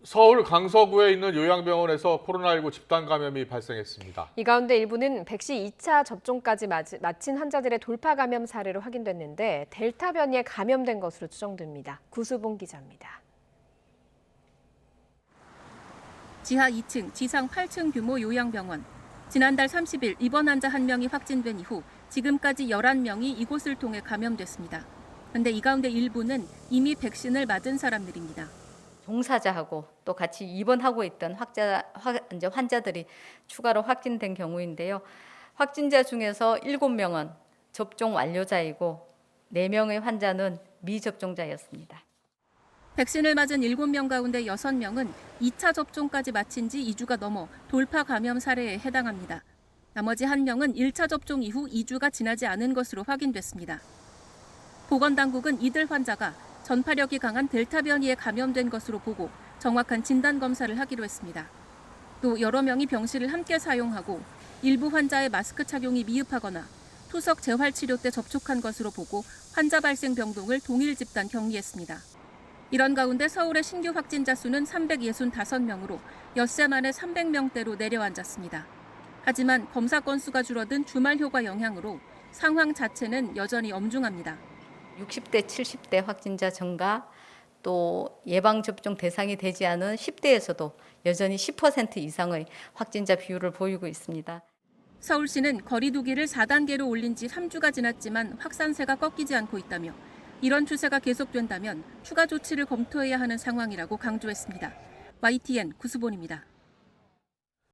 서울 강서구에 있는 요양병원에서 코로나19 집단 감염이 발생했습니다. 이 가운데 일부는 백신 2차 접종까지 마친 환자들의 돌파 감염 사례로 확인됐는데 델타 변이에 감염된 것으로 추정됩니다. 구수봉 기자입니다. 지하 2층, 지상 8층 규모 요양병원. 지난달 30일 입원 환자 1명이 확진된 이후 지금까지 11명이 이곳을 통해 감염됐습니다. 그런데 이 가운데 일부는 이미 백신을 맞은 사람들입니다. 종사자하고 또 같이 입원하고 있던 환자들이 추가로 확진된 경우인데요. 확진자 중에서 7명은 접종 완료자이고 4명의 환자는 미접종자였습니다. 백신을 맞은 7명 가운데 6명은 2차 접종까지 마친 지 2주가 넘어 돌파 감염 사례에 해당합니다. 나머지 1명은 1차 접종 이후 2주가 지나지 않은 것으로 확인됐습니다. 보건당국은 이들 환자가 전파력이 강한 델타 변이에 감염된 것으로 보고 정확한 진단 검사를 하기로 했습니다. 또 여러 명이 병실을 함께 사용하고 일부 환자의 마스크 착용이 미흡하거나 투석 재활 치료 때 접촉한 것으로 보고 환자 발생 병동을 동일 집단 격리했습니다. 이런 가운데 서울의 신규 확진자 수는 365명으로 엿새 만에 300명대로 내려앉았습니다. 하지만 검사 건수가 줄어든 주말 휴가 영향으로 상황 자체는 여전히 엄중합니다. 60대, 70대 확진자 증가, 또 예방접종 대상이 되지 않은 10대에서도 여전히 10% 이상의 확진자 비율을 보이고 있습니다. 서울시는 거리 두기를 4단계로 올린 지 3주가 지났지만 확산세가 꺾이지 않고 있다며 이런 추세가 계속된다면 추가 조치를 검토해야 하는 상황이라고 강조했습니다. YTN 구수본입니다.